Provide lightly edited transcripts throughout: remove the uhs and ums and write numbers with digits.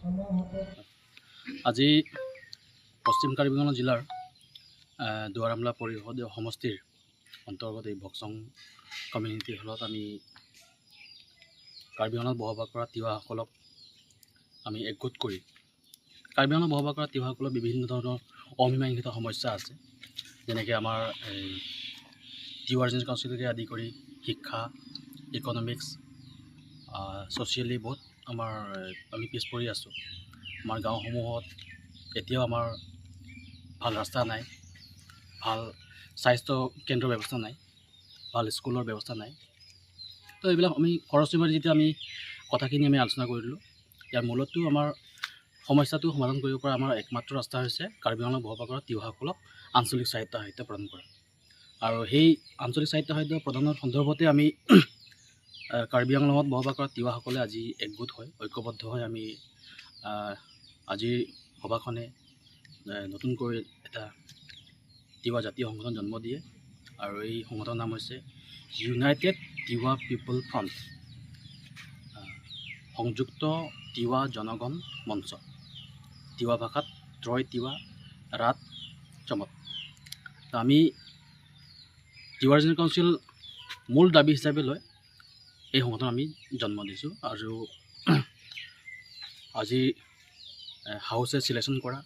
আজি পশ্চিম কাৰ্বি আংলং জিলাৰ দুৱাৰামলা পৰিষদীয় সমষ্টিৰ অন্তৰ্গত এই ভকচং কমিউনিটি হলত আমি কাৰ্বি আংলঙত বসবাস কৰা তিৱাসকলক আমি একগোট কৰি কাৰ্বি আংলঙত বসবাস কৰা তিৱাসকলৰ বিভিন্ন ধৰণৰ অমীমাংসিত সমস্যা আছে, যেনেকৈ আমাৰ তিৱা ৰিজনেল কাউন্সিলকে আদি কৰি শিক্ষা, ইকনমিক্স, ছ'চিয়েলি বহুত আমি পিছ পৰি আছোঁ। আমাৰ গাঁওসমূহত এতিয়াও আমাৰ ভাল ৰাস্তা নাই, ভাল স্বাস্থ্য কেন্দ্ৰৰ ব্যৱস্থা নাই, ভাল স্কুলৰ ব্যৱস্থা নাই। তো এইবিলাক আমি খৰচী মাৰি যেতিয়া আমি কথাখিনি আমি আলোচনা কৰিলোঁ, ইয়াৰ মূলতো আমাৰ সমস্যাটো সমাধান কৰিব পৰা আমাৰ একমাত্ৰ ৰাস্তা হৈছে কাৰ্বি আংলঙত বসবাস কৰা তিৱাসকলক আঞ্চলিক সাহিত্য প্ৰদান কৰা। আৰু সেই আঞ্চলিক সাহিত্য প্ৰদানৰ সন্দৰ্ভতে আমি কাৰ্বি আংলঙত বসবাস কৰা তিৱাসকলে আজি একগোট হৈ ঐক্যবদ্ধ হৈ আমি আজিৰ সভাখনে নতুনকৈ এটা তিৱা জাতীয় সংগঠন জন্ম দিয়ে, আৰু এই সংগঠনৰ নাম হৈছে ইউনাইটেড তিৱা পিপল ফ্ৰণ্ট, সংযুক্ত তিৱা জনগণ মঞ্চ, তিৱা ভাষাত ত্ৰয় তিৱা ৰাত চমত। আমি তিৱা ৰিজনেল কাউন্সিল মূল দাবী হিচাপে লৈ এই সংগঠন আমি জন্ম দিছোঁ। আৰু আজি হাউচে চিলেকশ্যন কৰা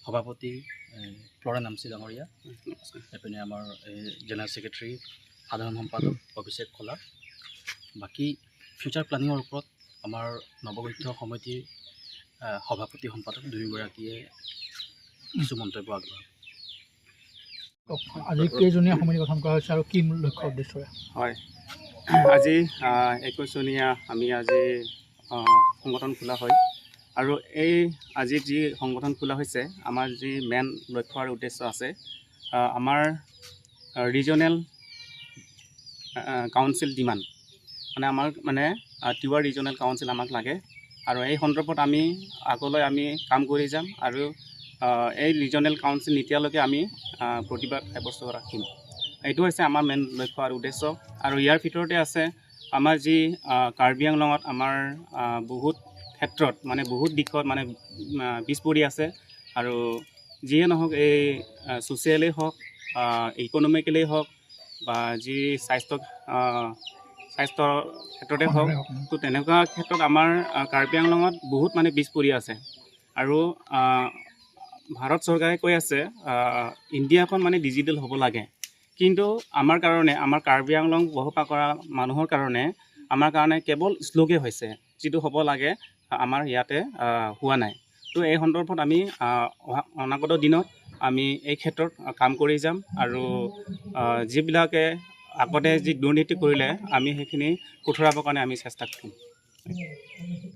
সভাপতি ফ্ল'ৰা নামচি ডাঙৰীয়া, এইপিনে আমাৰ জেনেৰেল ছেক্ৰেটাৰী সাধাৰণ সম্পাদক অভিষেক খোলা, বাকী ফিউচাৰ প্লেনিঙৰ ওপৰত আমাৰ নৱগঠিত সমিতিৰ সভাপতি সম্পাদক দুয়োগৰাকীয়ে কিছু মন্তব্য আগবঢ়াব। আজি কেইজনীয়া সমিতি গঠন কৰা হৈছে আৰু কি লক্ষ্য উদ্দেশ্যৰে? হয়, আজি 21জনীয়া আমি আজি সংগঠন খোলা হয়, আৰু এই আজি যি সংগঠন খোলা হৈছে, আমাৰ যি মেইন লক্ষ্য আৰু উদ্দেশ্য আছে, আমাৰ ৰিজনেল কাউন্সিল ডিমাণ্ড আমাৰ তিৱা ৰিজনেল কাউন্সিল আমাক লাগে, আৰু এই সন্দৰ্ভত আমি আগলৈ আমি কাম কৰি যাম, আৰু এই ৰিজনেল কাউন্সিল এতিয়ালৈকে আমি প্ৰতিবাদ সাব্যস্ত ৰাখিম। এইটো হৈছে আমাৰ মেইন লক্ষ্য আৰু উদ্দেশ্য। আৰু ইয়াৰ ভিতৰতে আছে আমাৰ যি কাৰ্বি আংলঙত আমাৰ বহুত ক্ষেত্ৰত বহুত দিশত পিছ পৰি আছে, আৰু যিয়ে নহওক এই ছ'চিয়েলেই হওক, ইকনমিকেলেই হওক, বা যি স্বাস্থ্যৰ ক্ষেত্ৰতে হওক, তো তেনেকুৱা ক্ষেত্ৰত আমাৰ কাৰ্বি আংলঙত বহুত পিছ পৰি আছে। আৰু ভাৰত চৰকাৰে কৈ আছে ইণ্ডিয়াখন ডিজিটেল হ'ব লাগে, কিন্তু আমাৰ কাৰণে, আমাৰ কাৰ্বি আংলং বসবাস কৰা মানুহৰ কাৰণে আমাৰ কাৰণে কেৱল শ্লোকে হৈছে, যিটো হ'ব লাগে আমাৰ ইয়াতে হোৱা নাই। তো এই সন্দৰ্ভত আমি অনাগত দিনত আমি এই ক্ষেত্ৰত কাম কৰি যাম, আৰু যিবিলাকে আগতে যি দুৰ্নীতি কৰিলে আমি সেইখিনি শুধৰাবৰ কাৰণে আমি চেষ্টা কৰিম।